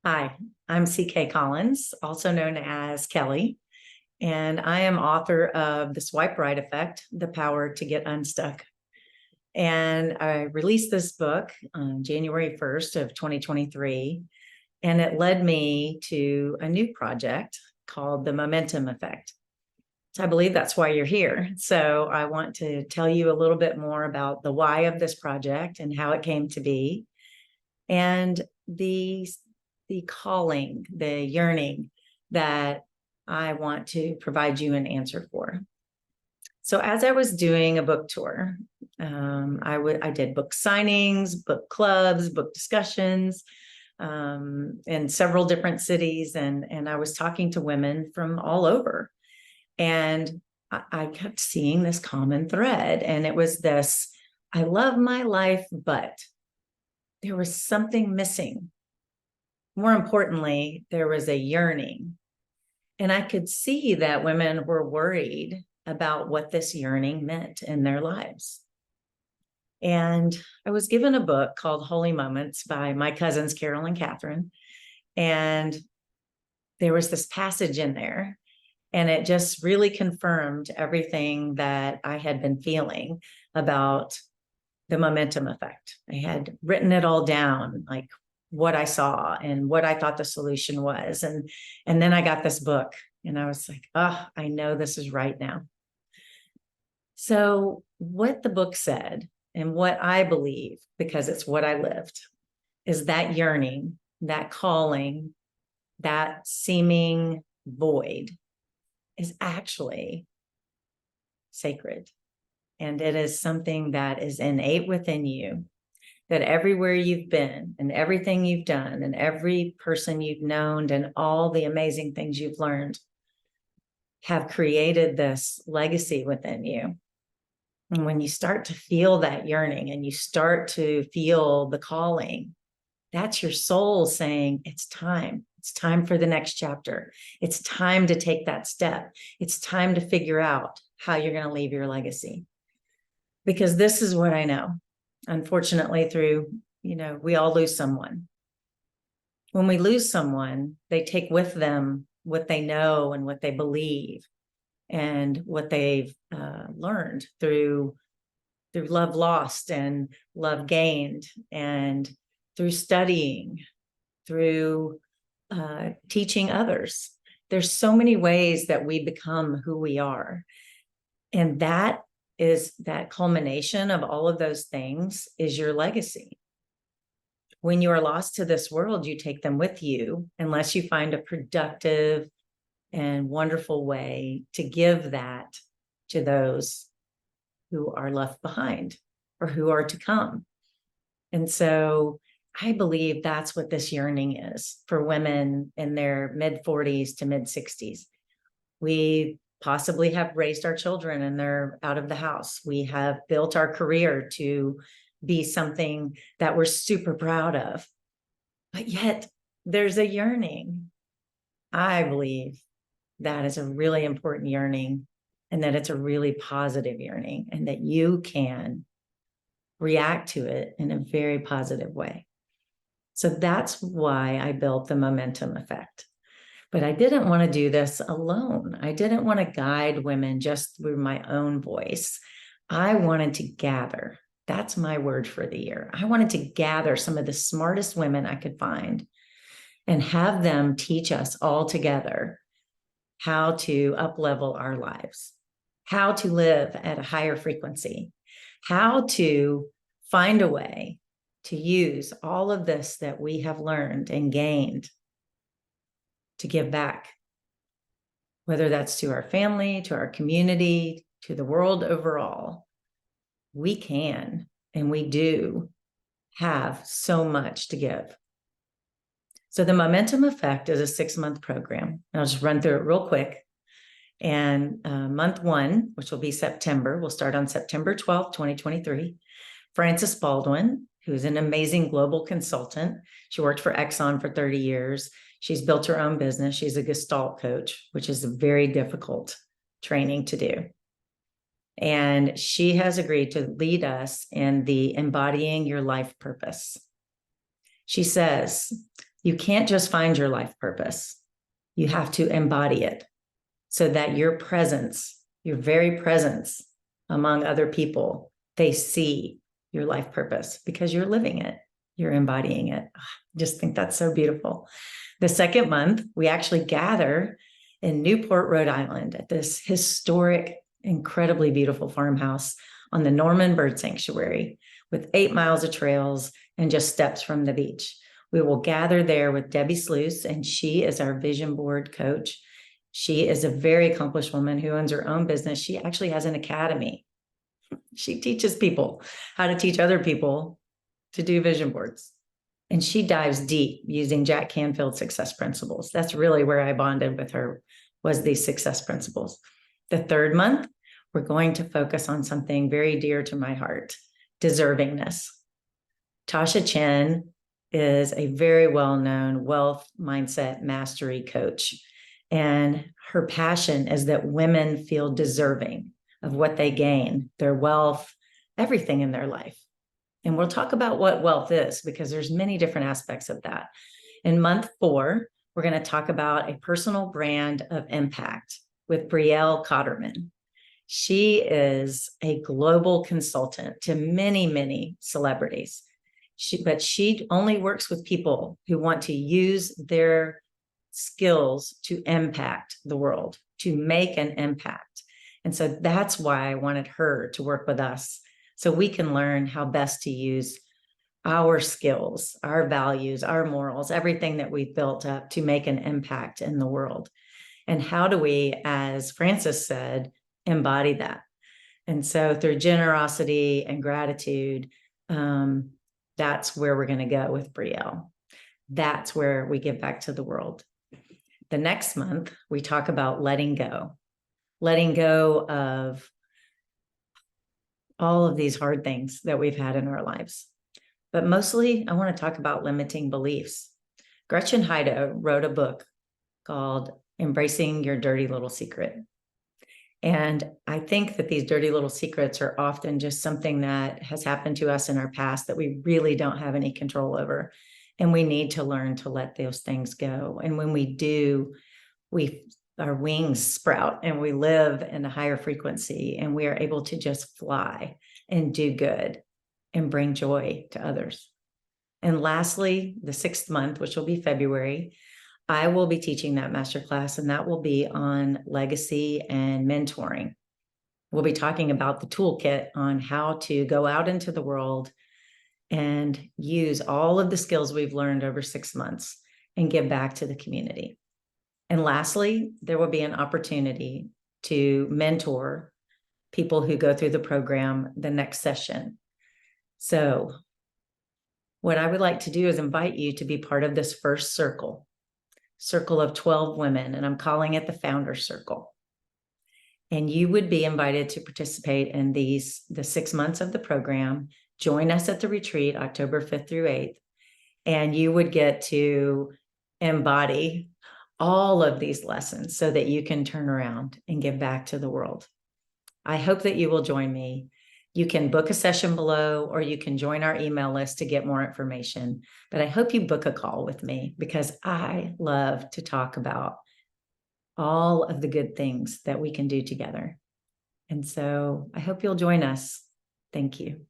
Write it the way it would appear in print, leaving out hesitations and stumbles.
Hi, I'm CK Collins, also known as Kelly, and I am author of The Swipe Right Effect, The Power to Get Unstuck. And I released this book on January 1st of 2023, and it led me to a new project called The Momentum Effect. So I believe that's why you're here. So I want to tell you a little bit more about the why of this project and how it came to be, and the calling, the yearning that I want to provide you an answer for. So as I was doing a book tour, I did book signings, book clubs, book discussions in several different cities, and I was talking to women from all over, and I kept seeing this common thread, and it was this: I love my life, but there was something missing. More importantly, there was a yearning. And I could see that women were worried about what this yearning meant in their lives. And I was given a book called Holy Moments by my cousins, Carol and Catherine. And there was this passage in there, and it just really confirmed everything that I had been feeling about the momentum effect. I had written it all down, like what I saw and what I thought the solution was. And then I got this book and I was like, oh, I know this is right now. So what the book said and what I believe, because it's what I lived, is that yearning, that calling, that seeming void is actually sacred. And it is something that is innate within you, that everywhere you've been and everything you've done and every person you've known and all the amazing things you've learned have created this legacy within you. And when you start to feel that yearning and you start to feel the calling, that's your soul saying, it's time. It's time for the next chapter. It's time to take that step. It's time to figure out how you're going to leave your legacy. Because this is what I know. Unfortunately, we all lose someone. When we lose someone, they take with them what they know and what they believe and what they've learned through love lost and love gained, and through studying, through teaching others. There's so many ways that we become who we are. And that is that culmination of all of those things is your legacy. When you are lost to this world, you take them with you, unless you find a productive and wonderful way to give that to those who are left behind or who are to come. And so I believe that's what this yearning is for women in their mid 40s to mid 60s. We possibly have raised our children and they're out of the house. We have built our career to be something that we're super proud of. But yet there's a yearning. I believe that is a really important yearning, and that it's a really positive yearning, and that you can react to it in a very positive way. So that's why I built the momentum effect. But I didn't want to do this alone. I didn't want to guide women just through my own voice. I wanted to gather. That's my word for the year. I wanted to gather some of the smartest women I could find and have them teach us all together how to up-level our lives, how to live at a higher frequency, how to find a way to use all of this that we have learned and gained to give back, whether that's to our family, to our community, to the world overall. We can, and we do have so much to give. So the Momentum Effect is a 6-month program. I'll just run through it real quick. And month 1, which will be September, we'll start on September 12th, 2023. Frances Baldwin, who's an amazing global consultant. She worked for Exxon for 30 years. She's built her own business. She's a Gestalt coach, which is a very difficult training to do. And she has agreed to lead us in the Embodying Your Life Purpose. She says, You can't just find your life purpose. You have to embody it so that your presence, your very presence among other people, they see your life purpose because you're living it, you're embodying it. I just think that's so beautiful. The second month, we actually gather in Newport, Rhode Island at this historic, incredibly beautiful farmhouse on the Norman Bird Sanctuary with 8 miles of trails and just steps from the beach. We will gather there with Debbi Sluys, and she is our vision board coach. She is a very accomplished woman who owns her own business. She actually has an academy. She teaches people how to teach other people to do vision boards. And she dives deep using Jack Canfield's success principles. That's really where I bonded with her, was these success principles. The third month, we're going to focus on something very dear to my heart, deservingness. Tasha Chen is a very well-known wealth mindset mastery coach. And her passion is that women feel deserving of what they gain, their wealth, everything in their life. And we'll talk about what wealth is because there's many different aspects of that. In month 4, we're going to talk about a personal brand of impact with Brielle Cotterman. She is a global consultant to many, many celebrities. But she only works with people who want to use their skills to impact the world, to make an impact. And so that's why I wanted her to work with us so we can learn how best to use our skills, our values, our morals, everything that we've built up to make an impact in the world. And how do we, as Frances said, embody that? And so through generosity and gratitude, that's where we're going to go with Brielle. That's where we give back to the world. The next month, we talk about letting go of all of these hard things that we've had in our lives. But mostly, I want to talk about limiting beliefs. Gretchen Hydo wrote a book called Embracing Your Dirty Little Secret. And I think that these dirty little secrets are often just something that has happened to us in our past that we really don't have any control over. And we need to learn to let those things go. And when we do, our wings sprout and we live in a higher frequency and we are able to just fly and do good and bring joy to others. And lastly, the 6th month, which will be February, I will be teaching that masterclass, and that will be on legacy and mentoring. We'll be talking about the toolkit on how to go out into the world and use all of the skills we've learned over 6 months and give back to the community. And lastly, there will be an opportunity to mentor people who go through the program the next session. So what I would like to do is invite you to be part of this first circle of 12 women, and I'm calling it the Founder Circle. And you would be invited to participate in the 6 months of the program. Join us at the retreat, October 5th through 8th, and you would get to embody all of these lessons so that you can turn around and give back to the world. I hope that you will join me. You can book a session below, or you can join our email list to get more information. But I hope you book a call with me because I love to talk about all of the good things that we can do together. And so I hope you'll join us. Thank you.